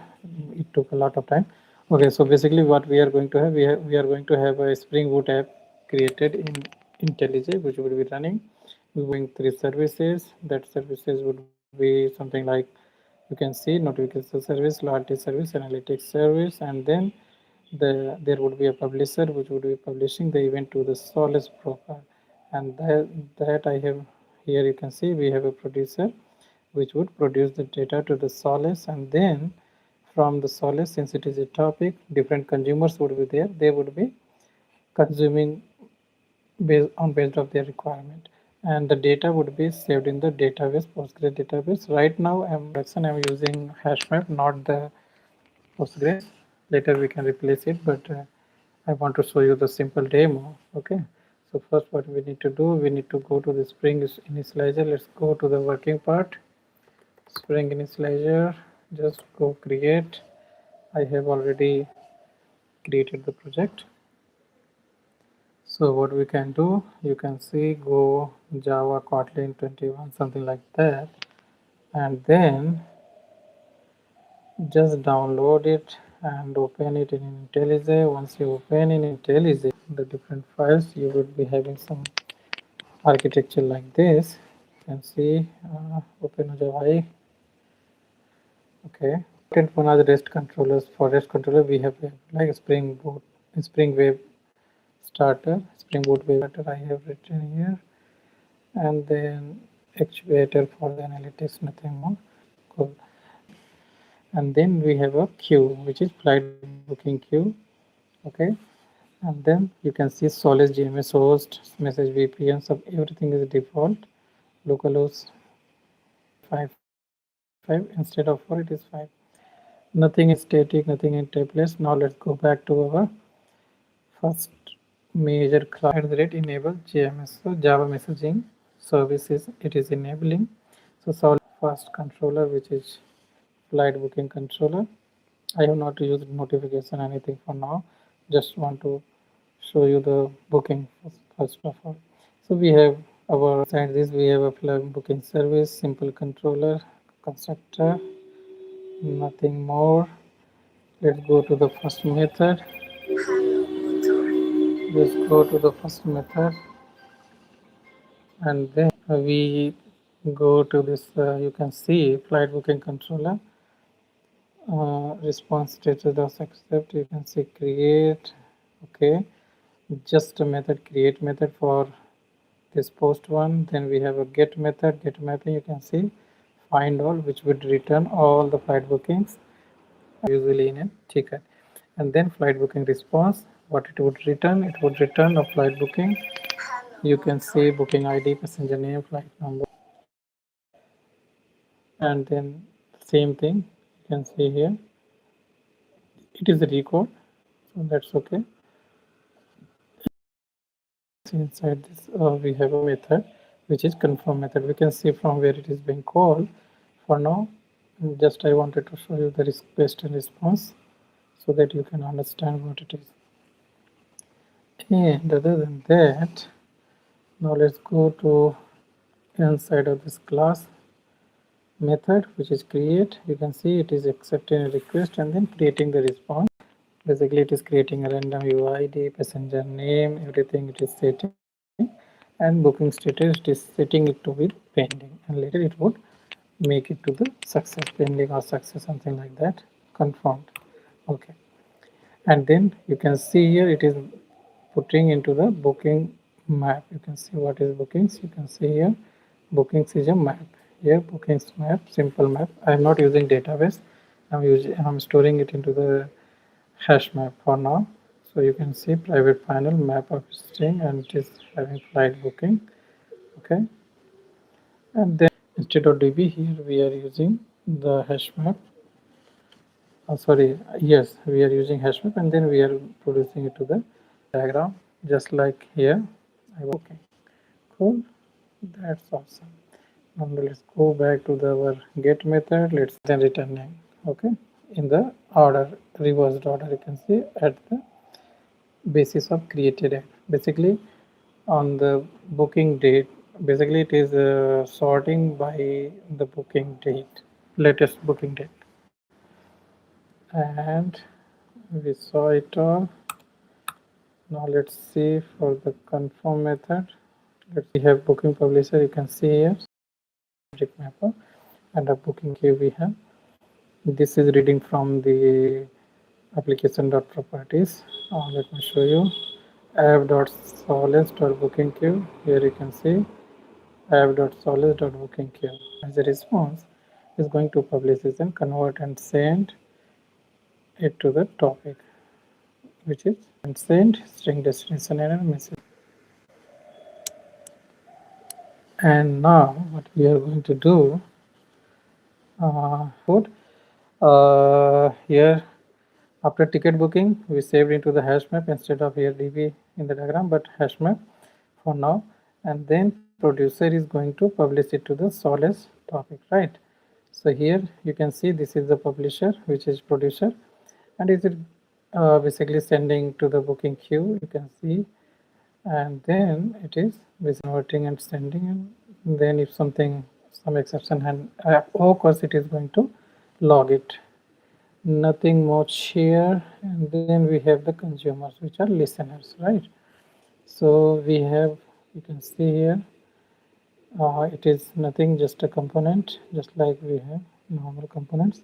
It took a lot of time. Okay, so basically what we are going to have, we are going to have a Spring Boot app created in IntelliJ, which will be running. We're going three services. That services would be something like, you can see notification service, loyalty service, analytics service, and then there would be a publisher which would be publishing the event to the Solace profile. And that I have here, you can see we have a producer which would produce the data to the Solace, and then from the Solace, since it is a topic, different consumers would be there. They would be consuming based of their requirement, and the data would be saved in the database, Postgres database. Right now I'm using HashMap, not the Postgres. Later we can replace it, but I want to show you the simple demo. Okay, so first what we need to do, we need to go to the Spring initializer. Let's go to the working part. Spring initializer, just go create. I have already created the project. So what we can do, you can see go Java Kotlin 21, something like that, and then just download it and open it in IntelliJ. Once you open in IntelliJ the different files, you would be having some architecture like this. You can see open Java. Okay, and one are the REST controllers. For REST controller we have like Spring Boot, Spring Web Starter, Spring Boot Web Starter I have written here, and then actuator for the analytics, nothing more. Cool. And then we have a queue which is flight booking queue. Okay, and then you can see Solace GMS host, message VPN, so everything is default. Localhost 555 instead of 4, it is 5. Nothing is static, nothing in templates. Now let's go back to our first major class at the rate enable JMS. So Java messaging services it is enabling. So Solve first controller, which is flight booking controller. I have not used notification anything for now. Just want to show you the booking first of all. So we have our side this, we have a flight booking service, simple controller, constructor, nothing more. Let's go to the first method. Just go to the first method, and then we go to this, you can see flight booking controller, response status does accept, you can see create. Okay, just a method, create method for this post one. Then we have a get method, get method, you can see find all, which would return all the flight bookings usually in a ticket. And then flight booking response, what it would return, it would return a flight booking. You can see booking ID, passenger name, flight number, and then same thing you can see here, it is a record, so that's okay. Inside this we have a method which is confirm method. We can see from where it is being called. For now, just I wanted to show you the request and response so that you can understand what it is. And other than that, now let's go to inside of this class method, which is create. You can see it is accepting a request and then creating the response. Basically it is creating a random UID, passenger name, everything it is setting, and booking status it is setting it to be pending, and later it would make it to the success, pending or success, something like that, confirmed. Okay, and then you can see here it is putting into the booking map. You can see what is bookings. You can see here bookings is a map. Here bookings map, simple map. I am not using database. I'm storing it into the hash map for now. So you can see private panel map of string, and it is having flight booking. Okay, and then instead of DB here we are using the hash map. Sorry, yes, we are using hash map, and then we are producing it to the diagram just like here. Okay, cool, that's awesome. Now let's go back to our get method. Let's then returning, okay, in the order, reversed order, you can see at the basis of created app. Basically on the booking date, basically it is sorting by the booking date, latest booking date. And we saw it all. Now let's see for the confirm method. We have booking publisher, you can see here subject mapper, and a booking queue we have. This is reading from the application.properties. Let me show you app.solace.booking queue. Here you can see app.solace.booking queue. As a response is going to publish this and convert and send it to the topic, which is and send string destination and a message. And now what we are going to do, put here after ticket booking we saved into the hash map instead of here db in the diagram, but hash map for now. And then producer is going to publish it to the Solace topic, right? So here you can see this is the publisher, which is producer, and is it basically sending to the booking queue, you can see. And then it is converting and sending, and then if some exception and of course it is going to log it. Nothing much here. And then we have the consumers, which are listeners, right? So we have, you can see here, it is nothing, just a component, just like we have normal components.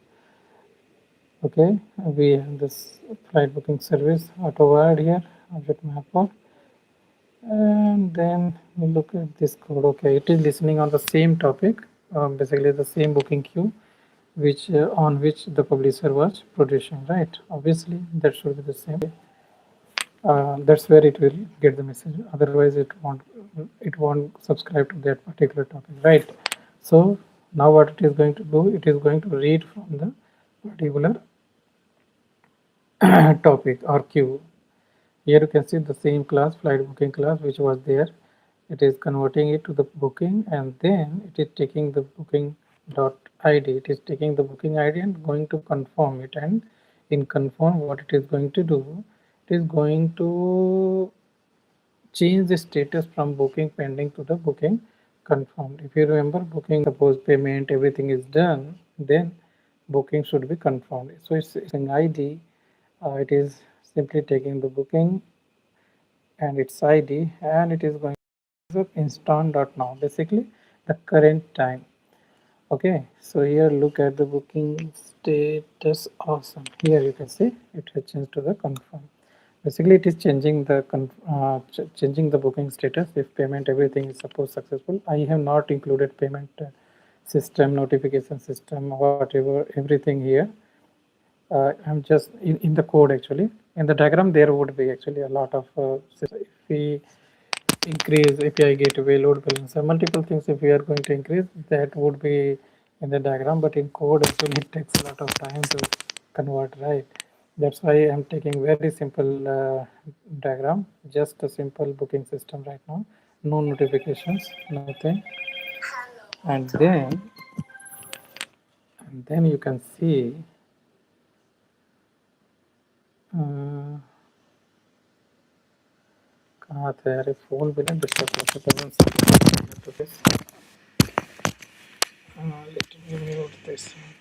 Okay, we have this flight booking service auto wired here, object mapper. And then we look at this code. Okay, it is listening on the same topic, basically the same booking queue, which on which the publisher was producing, right? Obviously that should be the same. That's where it will get the message, otherwise it won't subscribe to that particular topic, right? So now what it is going to do, it is going to read from the particular topic or queue. Here you can see the same class, flight booking class, which was there. It is converting it to the booking, and then it is taking the booking dot id. It is taking the booking id and going to confirm it. And in confirm, what it is going to do, it is going to change the status from booking pending to the booking confirmed. If you remember, booking, suppose payment, everything is done, then booking should be confirmed. So it's an id. It is simply taking the booking and its id, and it is going to instant.now, basically the current time. Okay, so here look at the booking status. Awesome, here you can see it has changed to the confirm. Basically it is changing the changing the booking status if payment everything is supposed successful. I have not included payment system, notification system, whatever, everything here. I'm just in the code. Actually in the diagram there would be actually a lot of if we increase API gateway, load balancer, multiple things if we are going to increase, that would be in the diagram, but in code actually it takes a lot of time to convert, right? That's why I'm taking very simple diagram, just a simple booking system right now, no notifications, nothing. And then you can see कहाँ था यार, phone भी ना disturb करता है। Let me mute this one.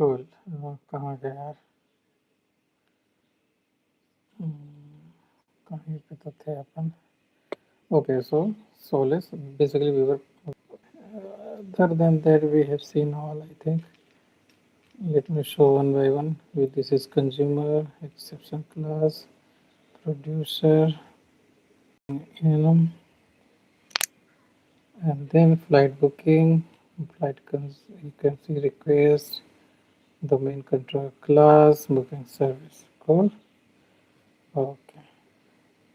cool. कहाँ गया यार? कहीं पे तो थे अपन. Okay, so Solace, basically we were, other than that we have seen all, I think. Let me show one by one. This is consumer, exception class, producer, you and then flight booking, you can see request, domain control class, booking service. Cool. Okay.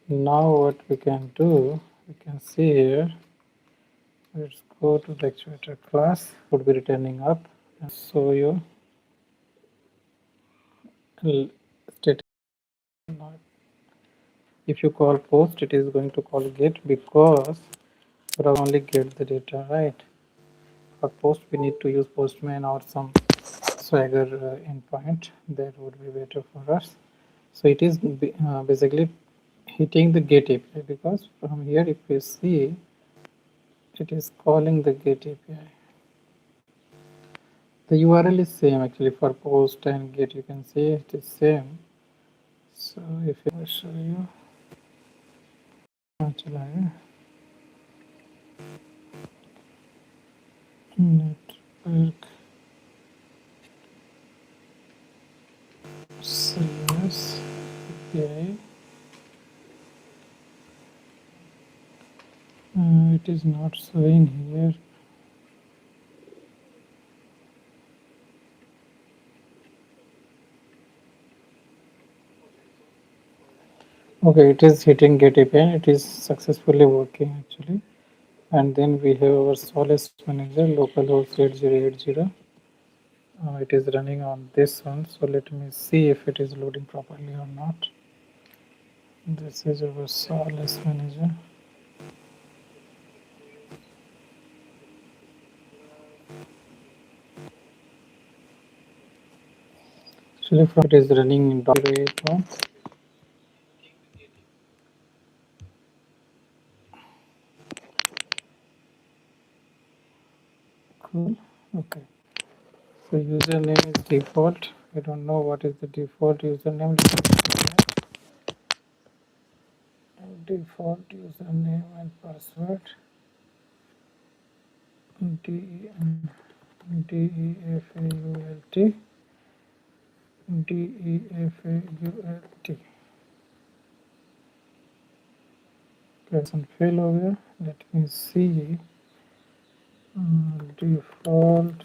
Now what we can do, we can see here. Let's go to the actuator class. Would be returning up and show you status. If you call post, it is going to call get because we only get the data, right? For post, we need to use Postman or some Swagger endpoint. That would be better for us. So it is basically hitting the get API because from here, if you see, it is calling the get API. The URL is same actually for post and get. You can see it is same. So if I show you, network Solace API. It is not showing here. Okay, it is hitting get API and it is successfully working actually. And then we have our Solace manager localhost 8080. It is running on this one, so let me see if it is loading properly or not. This is our Solace manager. Actually, it is running in .081. Cool. Okay. So username is default. I don't know what is the default username. Default username and password. DEFAULT. DEFAULT. Person fail हो गया. Let me see. Default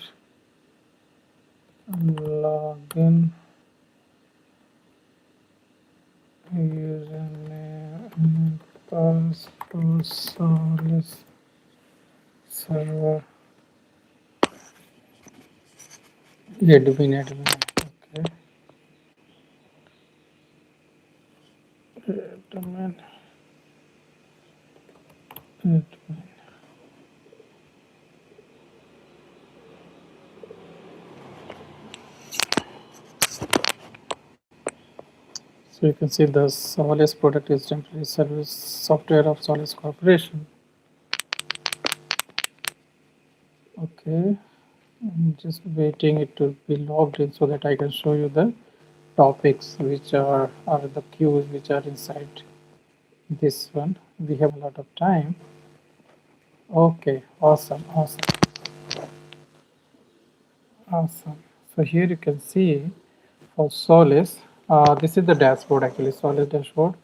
login username and password Solace server admin. Okay. Admin. So you can see the Solace product is temporary service software of Solace Corporation. Okay, I'm just waiting it to be logged in so that I can show you the topics which are the queues which are inside this one. We have a lot of time. Okay, awesome. So here you can see for Solace, this is the dashboard actually, Solace dashboard.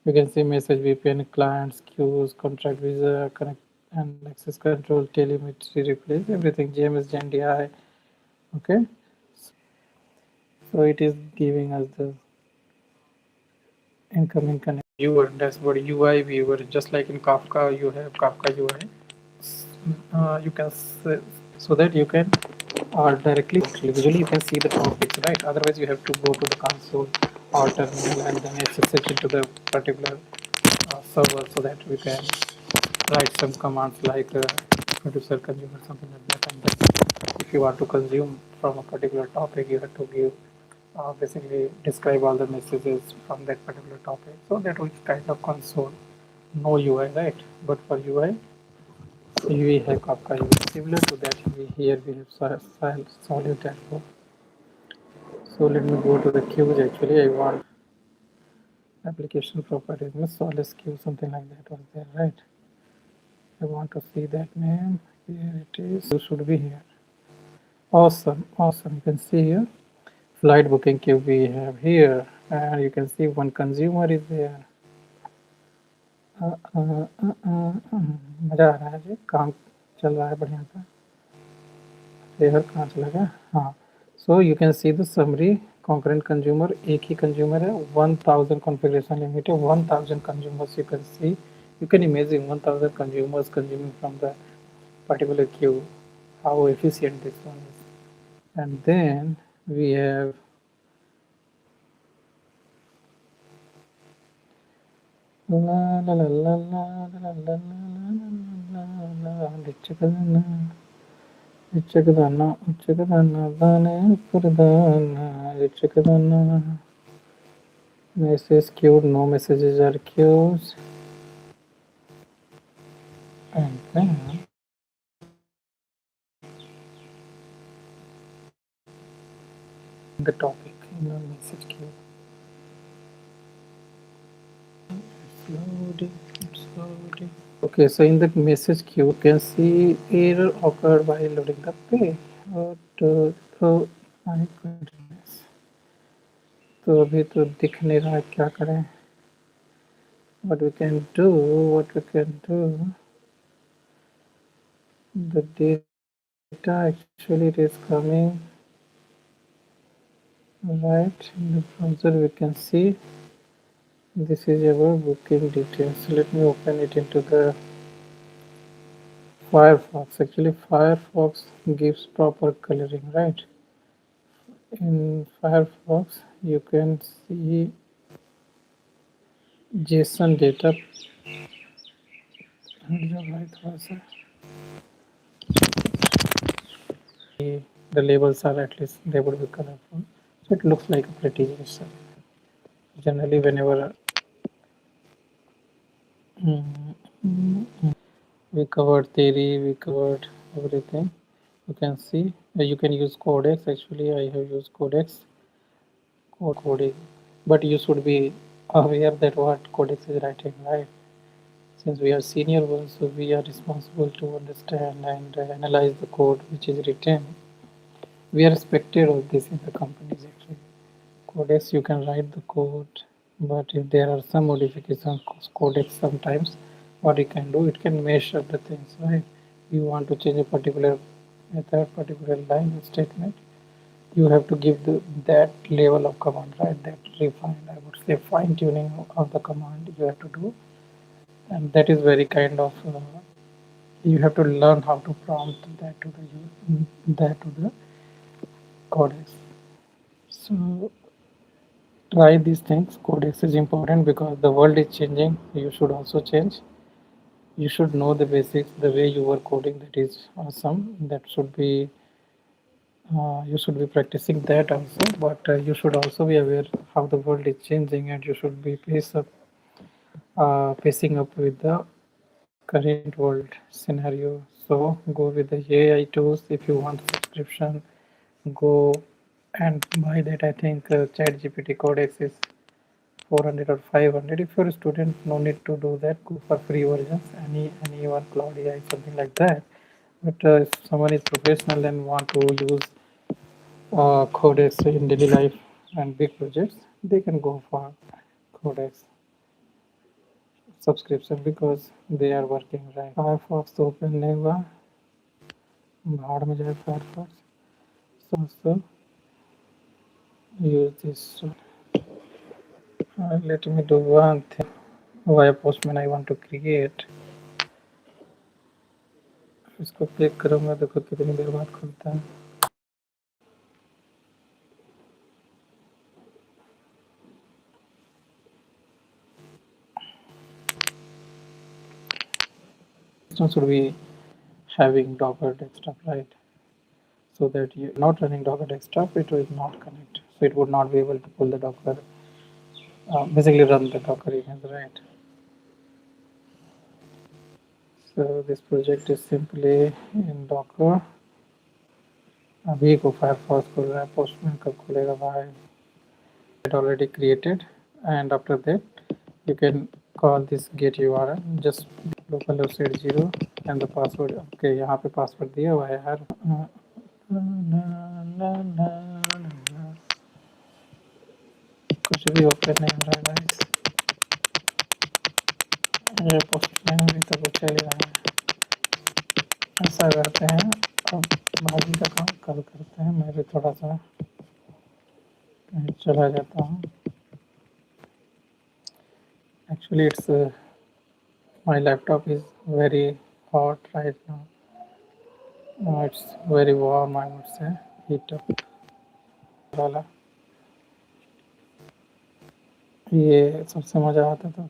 You can see message VPN, clients, queues, contract visa, connect and access control, telemetry replace, everything, JMS, JNDI. Okay, so it is giving us the incoming connect viewer dashboard UI viewer, just like in Kafka you have Kafka UI. You can so that you can directly visually you can see the topics, right? Otherwise you have to go to the console or terminal and then access it into the particular server so that we can write some commands like producer consumer something like that. And then if you want to consume from a particular topic you have to give basically describe all the messages from that particular topic. So that was kind of console, no UI, right? But for UI we have Kafka UI. Similar to that, here we have solid dashboard. So let me go to the queues. Actually, I want application properties, Miss Solace queue, something like that was there, right? I want to see that name. Here it is. It should be here. Awesome, awesome. You can see here flight booking queue we have here, and you can see one consumer is there. मजा आ रहा है जी, काम चल रहा है बढ़िया सा। Hair कहाँ चला गया? हाँ, so you can see the summary. Concurrent consumer, एक ही consumer है, 1000 configuration limit है, 1000 consumers you can see. You can imagine 1000 consumers consuming from the particular queue. How efficient this one is. And then we have message queued, no messages are queued. And then the topic in the message queue. Loading. Okay, so in the message queue, you can see error occurred while loading the page. Oh my goodness. तो अभी तो दिख नहीं रहा है, क्या करें? What we can do? The data actually it is coming right in the browser. We can see this is our booking details. So let me open it into the Firefox. Actually, Firefox gives proper coloring, right? In Firefox, you can see JSON data. The labels are at least they would be colorful, so it looks like a pretty JSON. Generally, whenever we covered theory, we covered everything. You can see you can use codex. Actually, I have used codex coding, but you should be aware that what codex is writing, right? Since we are senior ones, so we are responsible to understand and analyze the code which is written. We are expected of this in the companies actually. Codex, you can write the code, but if there are some modifications, codex sometimes, what you can do, it can mesh up the things, right? You want to change a particular method, particular line of statement, you have to give that level of command, right? That refined, I would say, fine tuning of the command you have to do, and that is very kind of you have to learn how to prompt that to the codex. So try these things. Codex is important because the world is changing. You should also change. You should know the basics. The way you were coding, that is awesome. That should be you should be practicing that also. But you should also be aware how the world is changing, and you should be pacing up with the current world scenario. So go with the AI tools. If you want subscription, go and buy that. I think ChatGPT Codex is 400 or 500. If you're a student, no need to do that. Go for free versions. Anyone, Cloud AI, something like that. But if someone is professional and want to use Codex in daily life and big projects, they can go for Codex subscription because they are working right. Firefox तो open नहीं हुआ, भाड़ में जाए Firefox. So use this one. Let me do one thing via Postman I want to create. इसको click करूँगा, देखो कितनी देर बाद खुलता है. System should be having Docker desktop, right? So that you not running Docker desktop, it will not connect. So it would not be able to pull the Docker, basically run the Docker image, right? So this project is simply in Docker. अभी को Firefox खुल रहा है, postman कब खुलेगा भाई? It already created, and after that you can call this get URL, just localhost 0 and the password. Okay, यहाँ पे पासवर्ड दिया हुआ है यार। कुछ भी ओपन नहीं हो रहा है गाइस। ये पोस्टमैन भी तो कुछ चल रहा है। ऐसा करते हैं, अब बाकी का काम कल करते हैं। मैं भी थोड़ा सा कहीं चला जाता हूँ। Actually, my laptop is very hot right now. It's very warm, I would say. Heat up वाला ये सबसे मज़ा आता था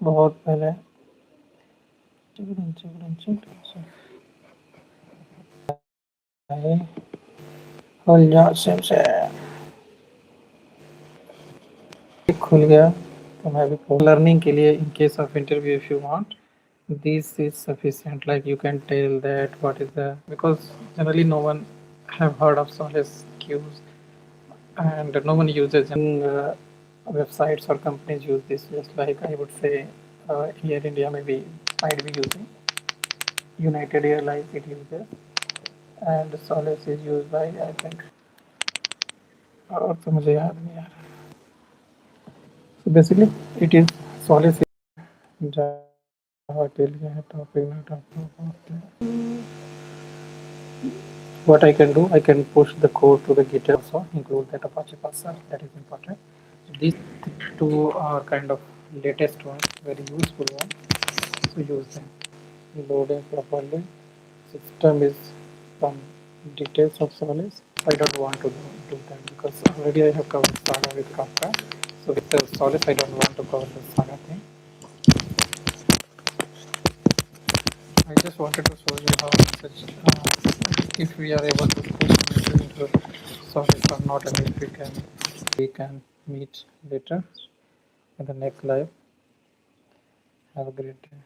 बहुत पहले। चिकन चिकन चिकन खुल जा से खुल गया। तो मैं भी लर्निंग के लिए, in case of interview, if you want, this is sufficient. Like you can tell that what is the, because generally no one have heard of Solace queues and no one uses websites or companies use this. Just like I would say here in India maybe might be using United Airlines, it uses, and Solace is used by I think, और तो मुझे याद नहीं आ रहा। So basically it is Solace Java till topic not up. What I can do, I can push the code to the GitHub, also include that Apache PubSub, that is important. So these two are kind of latest ones, very useful ones, so use them. Loading properly. System is some details of Solace. I don't want to do that because already I have covered Saga with Kafka. So with the Solace, I don't want to cover the Saga thing. I just wanted to show you how if we are able to push message into Solace or not, and if we can meet later in the next live. Have a great day.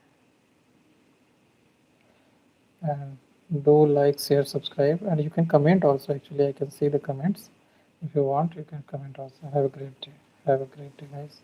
And do like, share, subscribe, and you can comment also. Actually, I can see the comments. If you want, you can comment also. Have a great day. Have a great day, guys.